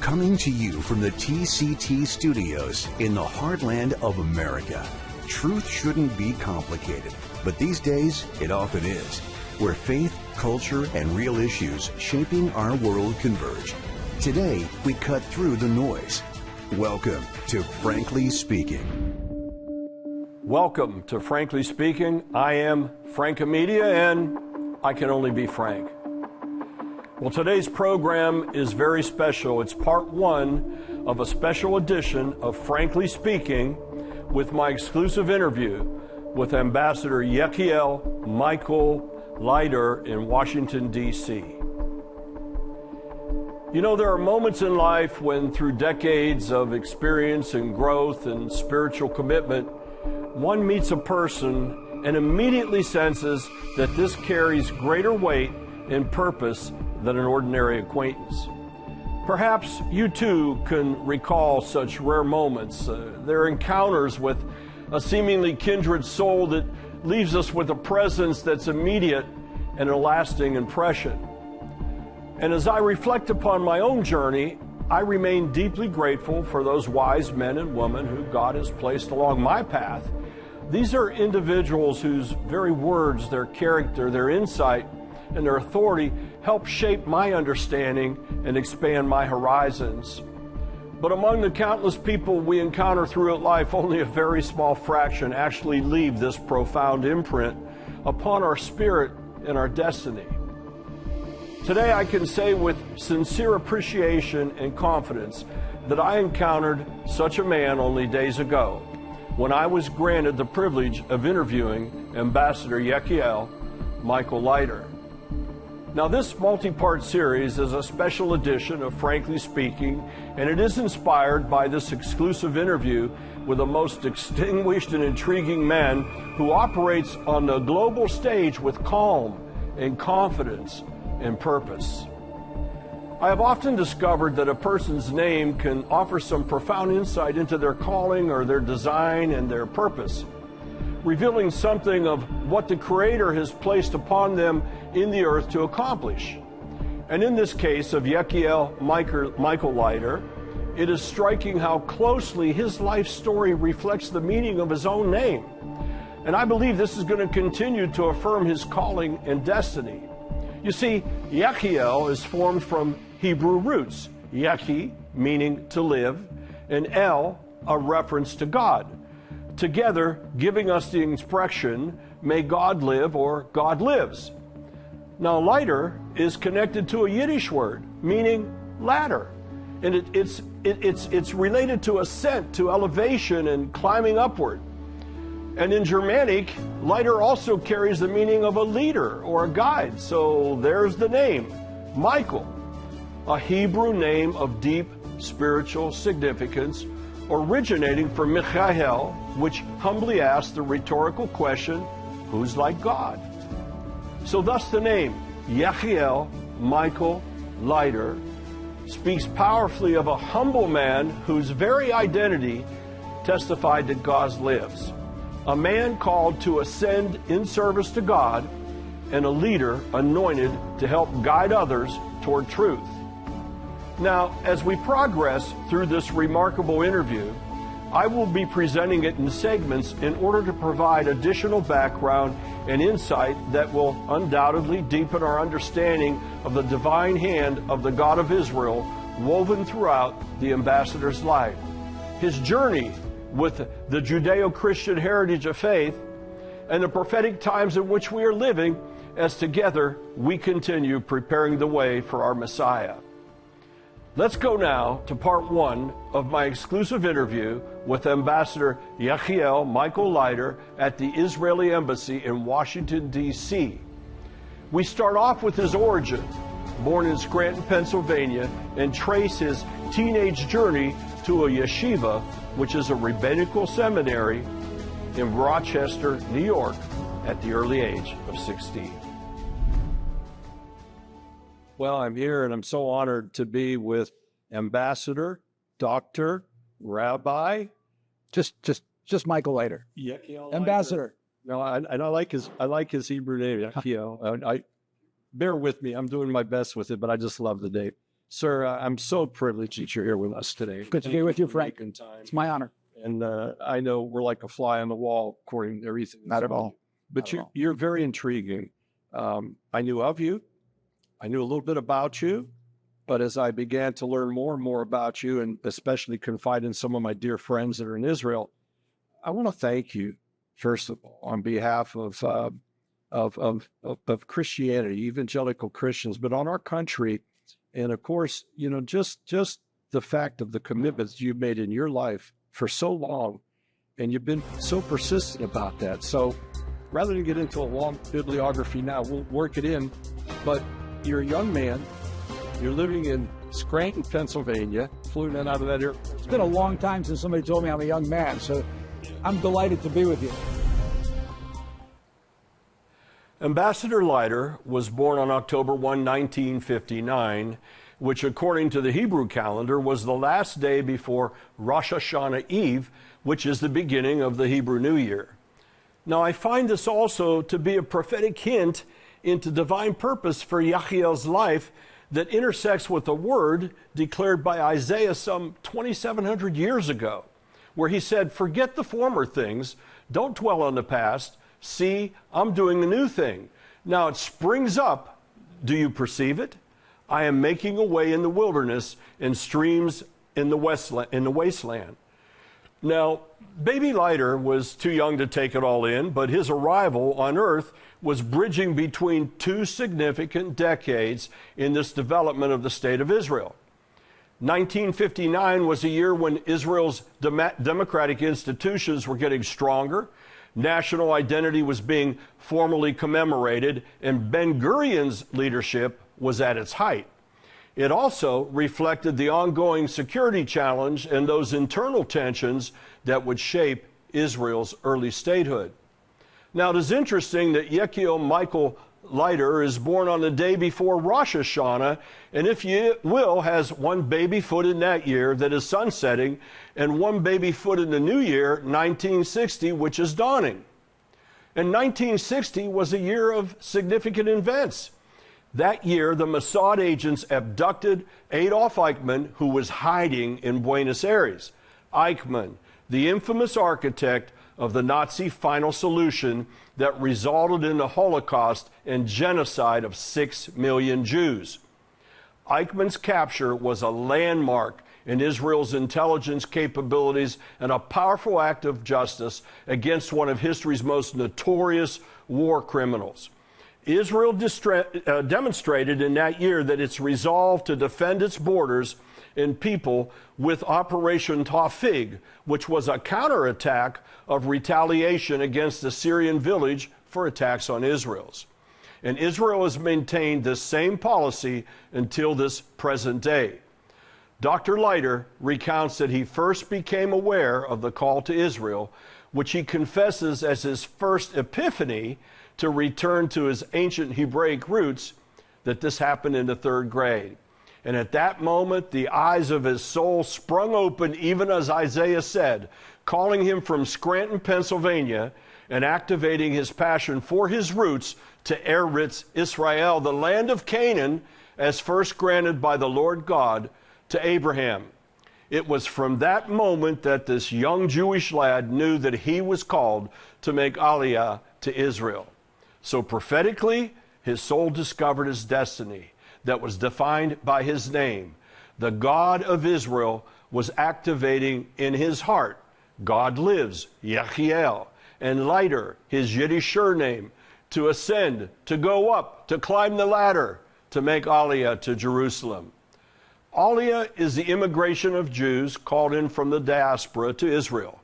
Coming to you from the TCT studios in the heartland of America. Truth shouldn't be complicated, but these days it often is, where faith, culture, and real issues shaping our world converge. Today, we cut through the noise. Welcome to Frankly Speaking. Welcome to Frankly Speaking. I am Frank Amedia, and I can only be Frank. Well, today's program is very special. It's part one of a special edition of Frankly Speaking with my exclusive interview with Ambassador Yechiel Michael Leiter in Washington, D.C. You know, there are moments in life when through decades of experience and growth and spiritual commitment, one meets a person and immediately senses that this carries greater weight and purpose than an ordinary acquaintance. Perhaps you too can recall such rare moments. They're encounters with a seemingly kindred soul that leaves us with a presence that's immediate and a lasting impression. And as I reflect upon my own journey, I remain deeply grateful for those wise men and women who God has placed along my path. These are individuals whose very words, their character, their insight, and their authority help shape my understanding and expand my horizons. But among the countless people we encounter throughout life, only a very small fraction actually leave this profound imprint upon our spirit and our destiny. Today I can say with sincere appreciation and confidence that I encountered such a man only days ago when I was granted the privilege of interviewing Ambassador Yechiel Michael Leiter. Now, this multi-part series is a special edition of Frankly Speaking, and it is inspired by this exclusive interview with a most distinguished and intriguing man who operates on the global stage with calm and confidence and purpose. I have often discovered that a person's name can offer some profound insight into their calling or their design and their purpose, revealing something of what the Creator has placed upon them in the earth to accomplish. And in this case of Yechiel Michael Leiter, it is striking how closely his life story reflects the meaning of his own name. And I believe this is going to continue to affirm his calling and destiny. You see, Yechiel is formed from Hebrew roots, Yechi, meaning to live, and El, a reference to God, together giving us the expression, may God live or God lives. Now, Leiter is connected to a Yiddish word, meaning ladder. And it's related to ascent, to elevation and climbing upward. And in Germanic, Leiter also carries the meaning of a leader or a guide. So there's the name, Michael, a Hebrew name of deep spiritual significance, originating from Yechiel, which humbly asks the rhetorical question, who's like God? So thus the name, Yechiel Michael Leiter, speaks powerfully of a humble man whose very identity testified that God lives. A man called to ascend in service to God, and a leader anointed to help guide others toward truth. Now, as we progress through this remarkable interview, I will be presenting it in segments in order to provide additional background and insight that will undoubtedly deepen our understanding of the divine hand of the God of Israel woven throughout the ambassador's life, his journey with the Judeo-Christian heritage of faith, and the prophetic times in which we are living as together we continue preparing the way for our Messiah. Let's go now to part one of my exclusive interview with Ambassador Yechiel Michael Leiter at the Israeli Embassy in Washington, D.C. We start off with his origin, born in Scranton, Pennsylvania, and trace his teenage journey to a yeshiva, which is a rabbinical seminary in Rochester, New York, at the early age of 16. Well, I'm here and I'm so honored to be with Ambassador, Doctor, Rabbi. Just Michael Leiter. Yechiel Ambassador. No, I like his Hebrew name, Yechiel. Bear with me. I'm doing my best with it, but I just love the name. Sir, I'm so privileged that you're here with us today. Good to be with you, Frank. It's my honor. And I know we're like a fly on the wall, according to everything. Not at all. But you're very intriguing. I knew of you. I knew a little bit about you. But as I began to learn more and more about you, and especially confide in some of my dear friends that are in Israel, I want to thank you, first of all, on behalf of Christianity, evangelical Christians, but on our country. And of course, you know, just the fact of the commitments you've made in your life for so long, and you've been so persistent about that. So rather than get into a long bibliography now, we'll work it in. But you're a young man. You're living in Scranton, Pennsylvania, flew in and out of that area. It's been a long time since somebody told me I'm a young man, so I'm delighted to be with you. Ambassador Leiter was born on October 1, 1959, which according to the Hebrew calendar was the last day before Rosh Hashanah Eve, which is the beginning of the Hebrew New Year. Now I find this also to be a prophetic hint into divine purpose for Yechiel's life that intersects with a word declared by Isaiah some 2,700 years ago, where he said, "Forget the former things, don't dwell on the past. See, I'm doing a new thing. Now it springs up. Do you perceive it? I am making a way in the wilderness and streams in the wasteland." Now, baby Leiter was too young to take it all in, but his arrival on earth was bridging between two significant decades in this development of the state of Israel. 1959 was a year when Israel's democratic institutions were getting stronger, national identity was being formally commemorated, and Ben-Gurion's leadership was at its height. It also reflected the ongoing security challenge and those internal tensions that would shape Israel's early statehood. Now, it is interesting that Yechiel Michael Leiter is born on the day before Rosh Hashanah, and if you will, has one baby foot in that year that is sunsetting, and one baby foot in the new year, 1960, which is dawning. And 1960 was a year of significant events. That year, the Mossad agents abducted Adolf Eichmann, who was hiding in Buenos Aires. Eichmann, the infamous architect of the Nazi final solution that resulted in the Holocaust and genocide of 6 million Jews. Eichmann's capture was a landmark in Israel's intelligence capabilities and a powerful act of justice against one of history's most notorious war criminals. Israel demonstrated in that year that its resolve to defend its borders and people with Operation Tawfig, which was a counterattack of retaliation against the Syrian village for attacks on Israel's. And Israel has maintained this same policy until this present day. Dr. Leiter recounts that he first became aware of the call to Israel, which he confesses as his first epiphany to return to his ancient Hebraic roots, that this happened in the 3rd grade. And at that moment, the eyes of his soul sprung open, even as Isaiah said, calling him from Scranton, Pennsylvania, and activating his passion for his roots to Eretz Israel, the land of Canaan, as first granted by the Lord God to Abraham. It was from that moment that this young Jewish lad knew that he was called to make Aliyah to Israel. So prophetically, his soul discovered his destiny that was defined by his name. The God of Israel was activating in his heart. God lives, Yechiel, and Leiter, his Yiddish surname, to ascend, to go up, to climb the ladder, to make Aliyah to Jerusalem. Aliyah is the immigration of Jews called in from the diaspora to Israel.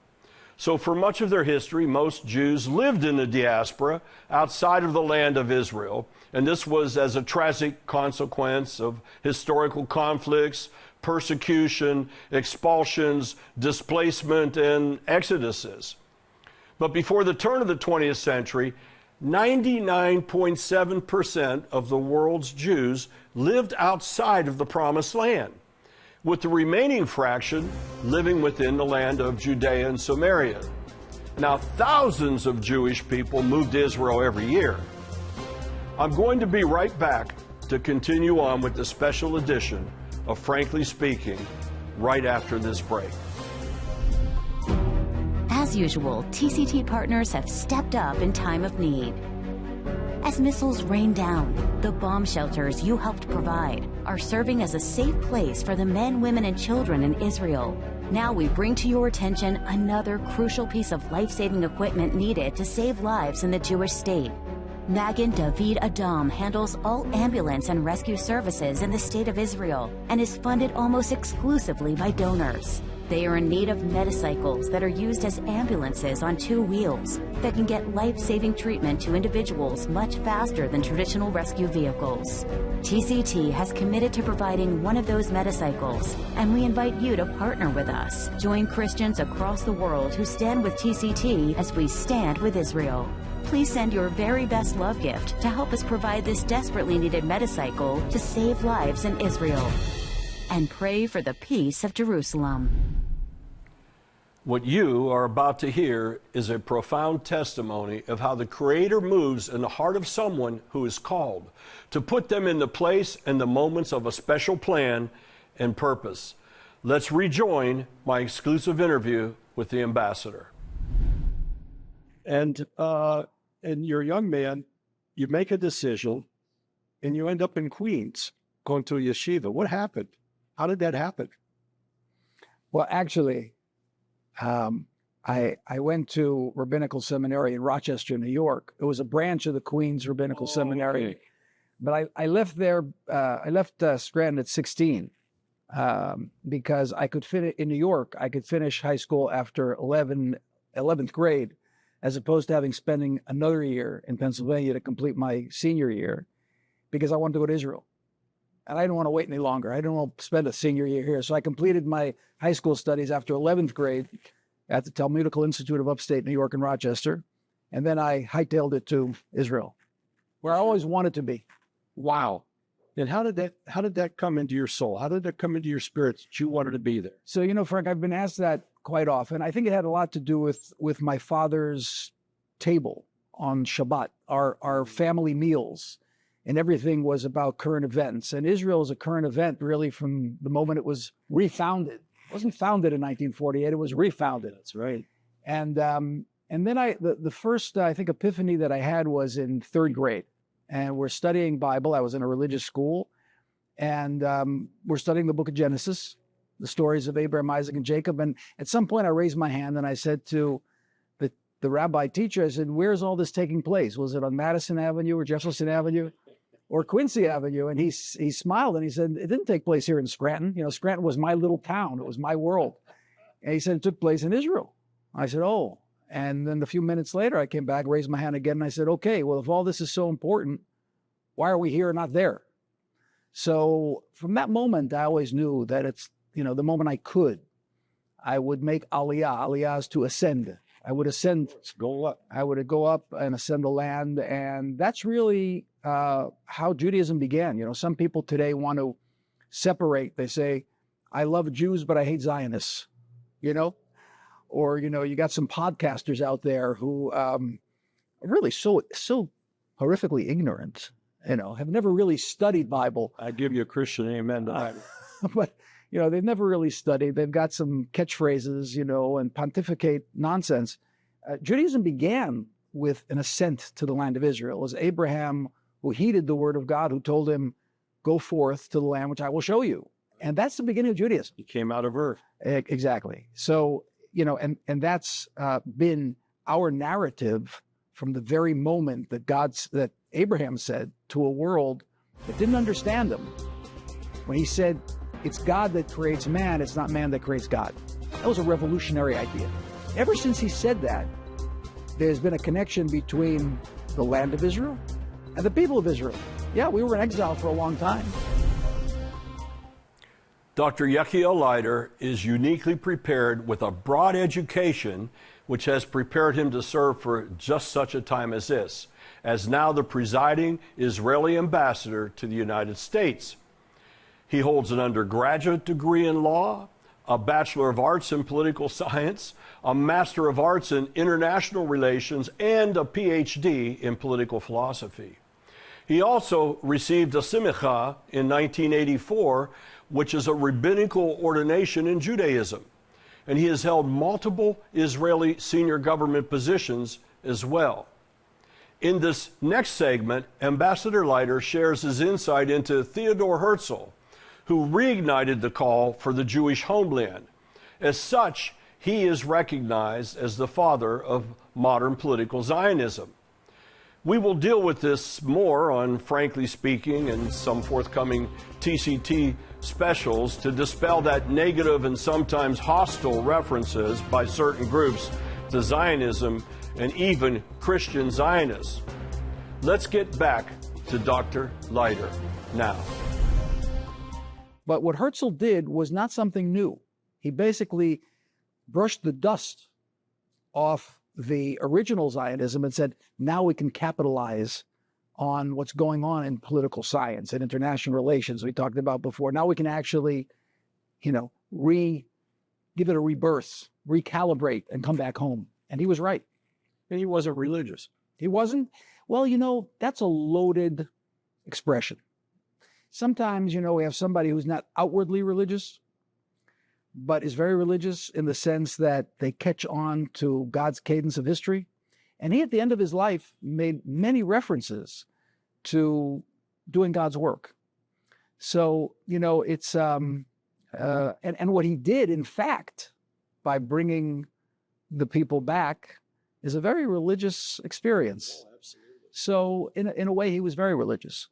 So for much of their history, most Jews lived in the diaspora outside of the land of Israel, and this was as a tragic consequence of historical conflicts, persecution, expulsions, displacement, and exoduses. But before the turn of the 20th century, 99.7% of the world's Jews lived outside of the Promised Land, with the remaining fraction living within the land of Judea and Samaria. Now, thousands of Jewish people moved to Israel every year. I'm going to be right back to continue on with the special edition of Frankly Speaking right after this break. As usual, TCT partners have stepped up in time of need. As missiles rain down, the bomb shelters you helped provide are serving as a safe place for the men, women, and children in Israel. Now we bring to your attention another crucial piece of life-saving equipment needed to save lives in the Jewish state. Magen David Adom handles all ambulance and rescue services in the state of Israel and is funded almost exclusively by donors. They are in need of metacycles that are used as ambulances on two wheels that can get life-saving treatment to individuals much faster than traditional rescue vehicles. TCT has committed to providing one of those metacycles, and we invite you to partner with us. Join Christians across the world who stand with TCT as we stand with Israel. Please send your very best love gift to help us provide this desperately needed metacycle to save lives in Israel. And pray for the peace of Jerusalem. What you are about to hear is a profound testimony of how the Creator moves in the heart of someone who is called to put them in the place and the moments of a special plan and purpose. Let's rejoin my exclusive interview with the ambassador. And you're a young man, you make a decision, and you end up in Queens going to a yeshiva. What happened? How did that happen? Well, actually, I went to Rabbinical Seminary in Rochester, New York. It was a branch of the Queens Rabbinical Seminary. Okay. But I left there, I left Scranton at 16 because I could finish in New York. I could finish high school after 11th grade, as opposed to spending another year in Pennsylvania to complete my senior year, because I wanted to go to Israel. And I didn't want to wait any longer. I didn't want to spend a senior year here. So I completed my high school studies after 11th grade at the Talmudical Institute of Upstate New York in Rochester. And then I hightailed it to Israel, where I always wanted to be. Wow. And how did that come into your soul? How did that come into your spirit that you wanted to be there? So, Frank, I've been asked that quite often. I think it had a lot to do with my father's table on Shabbat, our family meals. And everything was about current events. And Israel is a current event really from the moment it was refounded. It wasn't founded in 1948, it was refounded. That's right. And then the first, I think, epiphany that I had was in third grade. And we're studying Bible. I was in a religious school. And we're studying the book of Genesis, the stories of Abraham, Isaac, and Jacob. And at some point I raised my hand and I said to the rabbi teacher, I said, where's all this taking place? Was it on Madison Avenue or Jefferson Avenue or Quincy Avenue? And he smiled and he said, it didn't take place here in Scranton. Scranton was my little town. It was my world. And he said, it took place in Israel. I said, oh. And then a few minutes later, I came back, raised my hand again, and I said, okay, well, if all this is so important, why are we here and not there? So from that moment, I always knew that it's, the moment I could, I would make aliyah. Aliyah is to ascend. I would ascend. Let's go up. I would go up and ascend the land. And that's really how Judaism began. Some people today want to separate. They say, I love Jews, but I hate Zionists, Or, you got some podcasters out there who are really so horrifically ignorant, have never really studied Bible. I give you a Christian amen to that. But, they've never really studied. They've got some catchphrases, and pontificate nonsense. Judaism began with an ascent to the land of Israel. It was Abraham who heeded the word of God, who told him, go forth to the land which I will show you. And that's the beginning of Judaism. He came out of Ur. Exactly. So, and that's been our narrative from the very moment that Abraham said to a world that didn't understand him. When he said, it's God that creates man, it's not man that creates God. That was a revolutionary idea. Ever since he said that, there's been a connection between the land of Israel and the people of Israel. Yeah, we were in exile for a long time. Dr. Yechiel Leiter is uniquely prepared with a broad education which has prepared him to serve for just such a time as this, as now the presiding Israeli ambassador to the United States. He holds an undergraduate degree in law, a Bachelor of Arts in Political Science, a Master of Arts in International Relations, and a PhD in Political Philosophy. He also received a simicha in 1984 which is a rabbinical ordination in Judaism. And he has held multiple Israeli senior government positions as well. In this next segment, Ambassador Leiter shares his insight into Theodor Herzl, who reignited the call for the Jewish homeland. As such, he is recognized as the father of modern political Zionism. We will deal with this more on Frankly Speaking and some forthcoming TCT specials to dispel that negative and sometimes hostile references by certain groups to Zionism and even Christian Zionists. Let's get back to Dr. Leiter now. But what Herzl did was not something new. He basically brushed the dust off the original Zionism and said, now we can capitalize on what's going on in political science and international relations we talked about before. Now we can actually, give it a rebirth, recalibrate, and come back home. And he was right. And he wasn't religious. He wasn't? Well, that's a loaded expression. Sometimes, we have somebody who's not outwardly religious, but is very religious in the sense that they catch on to God's cadence of history. And he, at the end of his life, made many references to doing God's work. So, it's, and what he did, in fact, by bringing the people back, is a very religious experience. Oh, absolutely. So, in a way, he was very religious.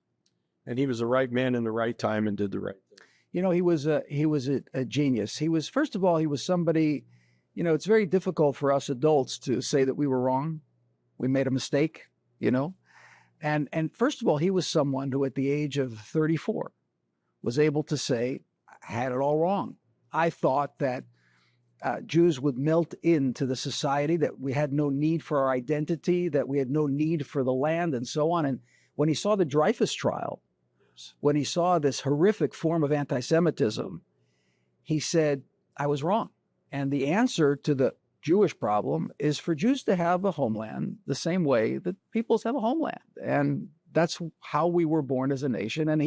And he was the right man in the right time and did the right thing. He was a genius. He was, first of all, he was somebody, it's very difficult for us adults to say that we were wrong. We made a mistake, And first of all, he was someone who at the age of 34 was able to say, I had it all wrong. I thought that Jews would melt into the society, that we had no need for our identity, that we had no need for the land and so on. And when he saw the Dreyfus trial, when he saw this horrific form of anti-Semitism, he said, I was wrong. And the answer to the Jewish problem is for Jews to have a homeland the same way that peoples have a homeland. And that's how we were born as a nation. And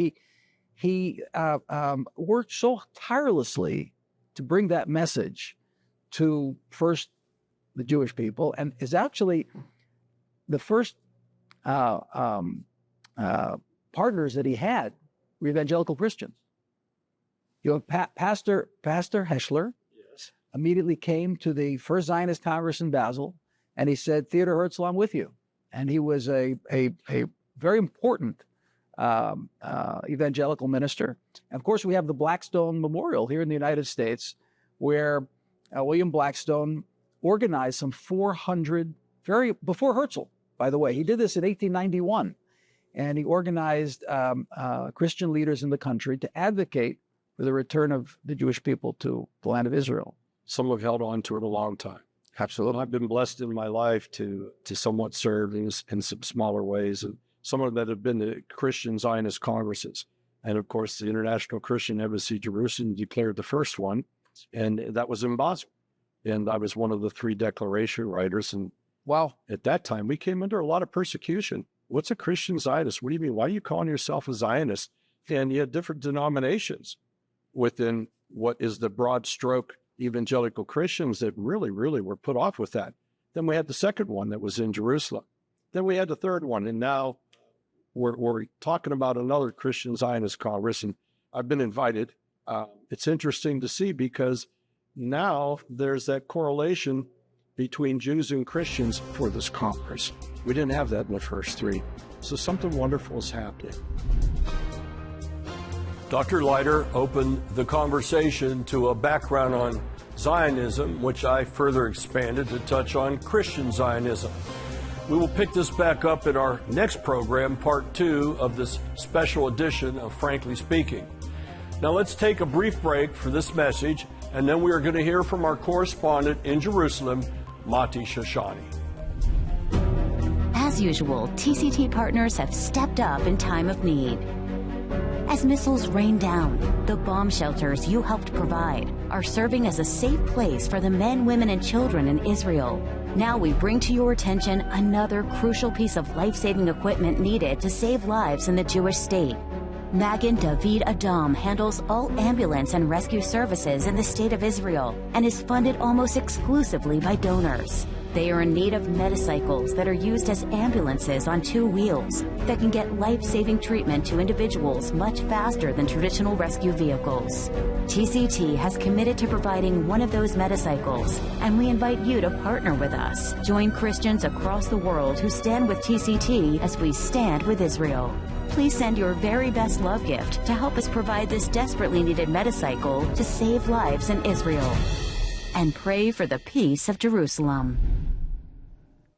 he worked so tirelessly to bring that message to first the Jewish people, and is actually the first partners that he had were evangelical Christians. Pastor Heschler immediately came to the First Zionist Congress in Basel, and he said, Theodor Herzl, I'm with you. And he was a very important evangelical minister. And of course, we have the Blackstone Memorial here in the United States, where William Blackstone organized some 400, before Herzl, by the way. He did this in 1891. And he organized Christian leaders in the country to advocate for the return of the Jewish people to the land of Israel. Some have held on to it a long time. Absolutely. I've been blessed in my life to somewhat serve in some smaller ways. And some of that have been the Christian Zionist Congresses. And of course, the International Christian Embassy Jerusalem declared the first one, and that was in Basel. And I was one of the 3 declaration writers. And wow, at that time, we came under a lot of persecution. What's a Christian Zionist? What do you mean? Why are you calling yourself a Zionist? And you had different denominations within what is the broad stroke evangelical Christians that really, really were put off with that. Then we had the second one that was in Jerusalem. Then we had the third one. And now we're talking about another Christian Zionist Congress. And I've been invited. It's interesting to see because now there's that correlation between Jews and Christians for this Congress. We didn't have that in the first 3. So something wonderful is happening. Dr. Leiter opened the conversation to a background on Zionism, which I further expanded to touch on Christian Zionism. We will pick this back up in our next program, part 2 of this special edition of Frankly Speaking. Now let's take a brief break for this message, and then we are going to hear from our correspondent in Jerusalem, Mati Shoshani. As usual, TCT partners have stepped up in time of need. As missiles rain down, the bomb shelters you helped provide are serving as a safe place for the men, women, and children in Israel. Now we bring to your attention another crucial piece of life-saving equipment needed to save lives in the Jewish state. Magen David Adom handles all ambulance and rescue services in the state of Israel and is funded almost exclusively by donors. They are in need of metacycles that are used as ambulances on two wheels that can get life-saving treatment to individuals much faster than traditional rescue vehicles. TCT has committed to providing one of those metacycles, and we invite you to partner with us. Join Christians across the world who stand with TCT as we stand with Israel. Please send your very best love gift to help us provide this desperately needed metacycle to save lives in Israel. And pray for the peace of Jerusalem.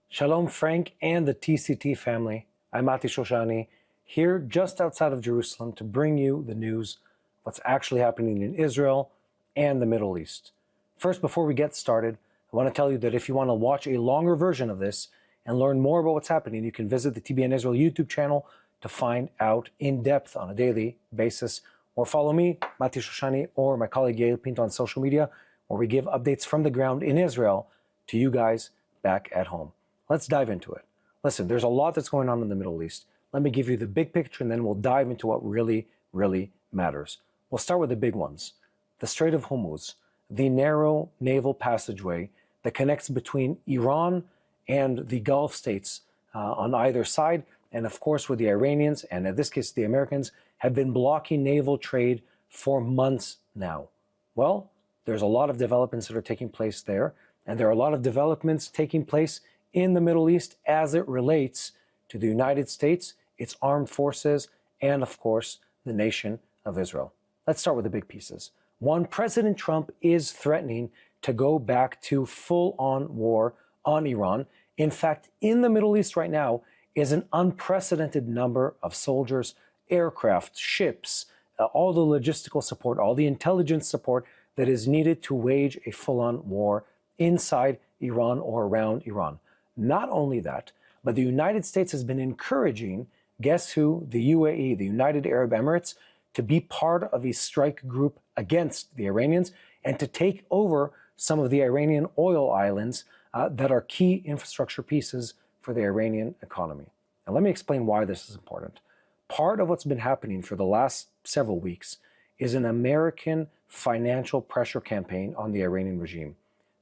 Shalom, Frank and the TCT family. I'm Mati Shoshani, here just outside of Jerusalem to bring you the news of what's actually happening in Israel and the Middle East. First, before we get started, I want to tell you that if you want to watch a longer version of this and learn more about what's happening, you can visit the TBN Israel YouTube channel to find out in depth on a daily basis, or follow me, Mati Shoshani, or my colleague Yechiel Pinto on social media, where we give updates from the ground in Israel to you guys back at home. Let's dive into it. Listen, there's a lot that's going on in the Middle East. Let me give you the big picture, and then we'll dive into what really, really matters. We'll start with the big ones. The Strait of Hormuz, the narrow naval passageway that connects between Iran and the Gulf states on either side, and of course with the Iranians, and in this case the Americans, have been blocking naval trade for months now. Well, there's a lot of developments that are taking place there, and there are a lot of developments taking place in the Middle East as it relates to the United States, its armed forces, and of course, the nation of Israel. Let's start with the big pieces. One, President Trump is threatening to go back to full-on war on Iran. In fact, in the Middle East right now is an unprecedented number of soldiers, aircraft, ships, all the logistical support, all the intelligence support that is needed to wage a full-on war inside Iran or around Iran. Not only that, but the United States has been encouraging, guess who, the UAE, the United Arab Emirates, to be part of a strike group against the Iranians and to take over some of the Iranian oil islands that are key infrastructure pieces for the Iranian economy. Now let me explain why this is important. Part of what's been happening for the last several weeks is an American financial pressure campaign on the Iranian regime.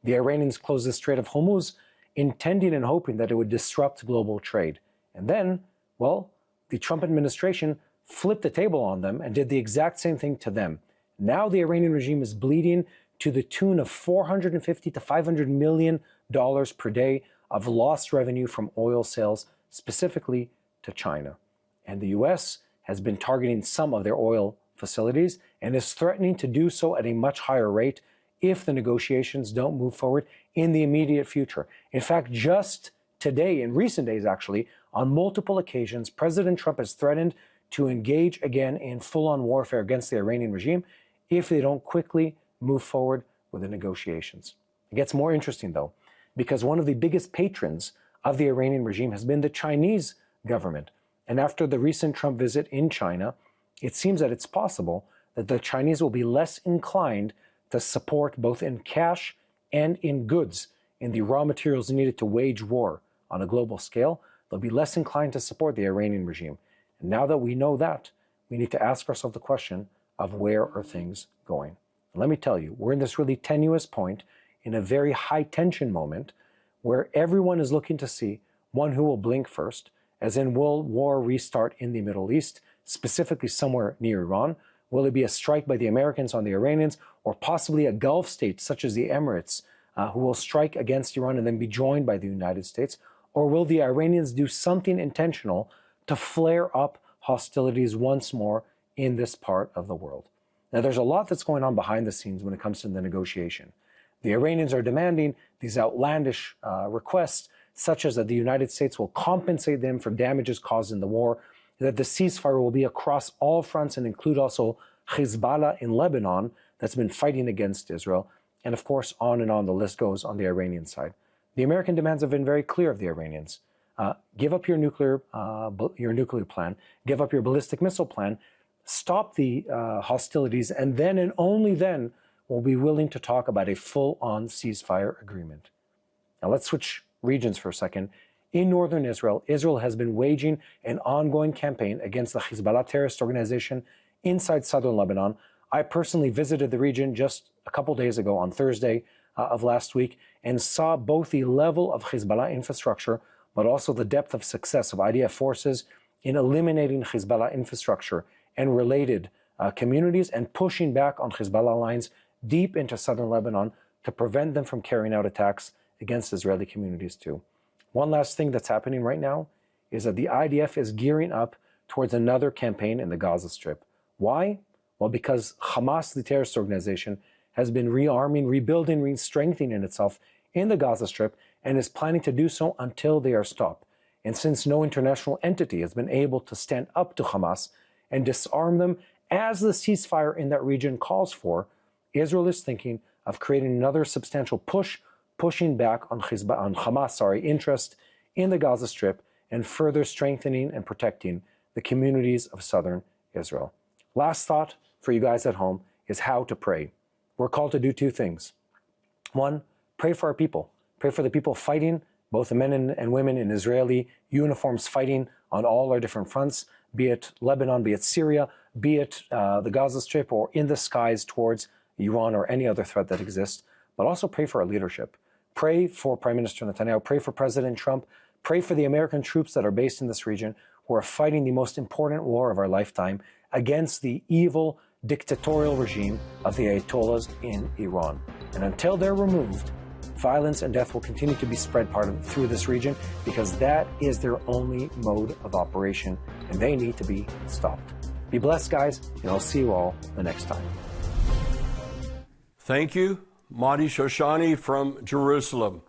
The Iranians closed the Strait of Hormuz, intending and hoping that it would disrupt global trade. And then, well, the Trump administration flipped the table on them and did the exact same thing to them. Now the Iranian regime is bleeding to the tune of $450 to $500 million per day of lost revenue from oil sales, specifically to China. And the U.S. has been targeting some of their oil facilities and is threatening to do so at a much higher rate if the negotiations don't move forward in the immediate future. In fact, just today, in recent days actually, on multiple occasions, President Trump has threatened to engage again in full-on warfare against the Iranian regime if they don't quickly move forward with the negotiations. It gets more interesting though, because one of the biggest patrons of the Iranian regime has been the Chinese government. And after the recent Trump visit in China, it seems that it's possible that the Chinese will be less inclined to support both in cash and in goods in the raw materials needed to wage war on a global scale. They'll be less inclined to support the Iranian regime. And now that we know that, we need to ask ourselves the question of where are things going? And let me tell you, we're in this really tenuous point in a very high tension moment where everyone is looking to see one who will blink first, as in will war restart in the Middle East, specifically somewhere near Iran? Will it be a strike by the Americans on the Iranians, or possibly a Gulf state such as the Emirates who will strike against Iran and then be joined by the United States? Or will the Iranians do something intentional to flare up hostilities once more in this part of the world? Now, there's a lot that's going on behind the scenes when it comes to the negotiation. The Iranians are demanding these outlandish requests, such as that the United States will compensate them for damages caused in the war, that the ceasefire will be across all fronts and include also Hezbollah in Lebanon that's been fighting against Israel, and of course on and on the list goes on the Iranian side. The American demands have been very clear of the Iranians. Give up your nuclear plan, give up your ballistic missile plan, stop the hostilities, and then and only then will be willing to talk about a full-on ceasefire agreement. Now let's switch regions for a second. in northern Israel, Israel has been waging an ongoing campaign against the Hezbollah terrorist organization inside southern Lebanon. I personally visited the region just a couple days ago on Thursday of last week and saw both the level of Hezbollah infrastructure, but also the depth of success of IDF forces in eliminating Hezbollah infrastructure and related communities and pushing back on Hezbollah lines deep into southern Lebanon to prevent them from carrying out attacks against Israeli communities too. One last thing that's happening right now is that the IDF is gearing up towards another campaign in the Gaza Strip. Why? Well, because Hamas, the terrorist organization, has been rearming, rebuilding, re-strengthening itself in the Gaza Strip and is planning to do so until they are stopped. And since no international entity has been able to stand up to Hamas and disarm them as the ceasefire in that region calls for, Israel is thinking of creating another substantial pushing back on Hamas' interest in the Gaza Strip and further strengthening and protecting the communities of southern Israel. Last thought for you guys at home is how to pray. We're called to do two things. One, pray for our people. Pray for the people fighting, both the men and women in Israeli uniforms fighting on all our different fronts, be it Lebanon, be it Syria, be it the Gaza Strip, or in the skies towards Iran or any other threat that exists. But also pray for our leadership. Pray for Prime Minister Netanyahu. Pray for President Trump. Pray for the American troops that are based in this region who are fighting the most important war of our lifetime against the evil dictatorial regime of the Ayatollahs in Iran. And until they're removed, violence and death will continue to be spread through this region because that is their only mode of operation, and they need to be stopped. Be blessed, guys, and I'll see you all the next time. Thank you, Mati Shoshani from Jerusalem.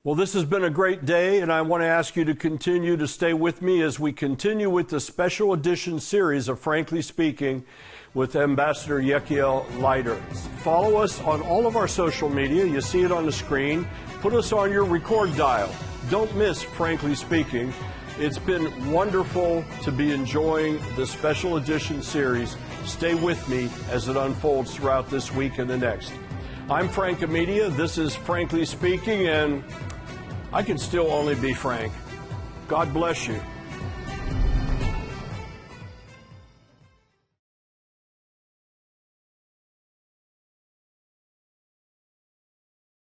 Well, this has been a great day, and I want to ask you to continue to stay with me as we continue with the special edition series of Frankly Speaking with Ambassador Yechiel Leiter. Follow us on all of our social media. You see it on the screen. Put us on your record dial. Don't miss Frankly Speaking. It's been wonderful to be enjoying the special edition series. Stay with me as it unfolds throughout this week and the next. I'm Frank Amedia. This is Frankly Speaking, and I can still only be frank. God bless you.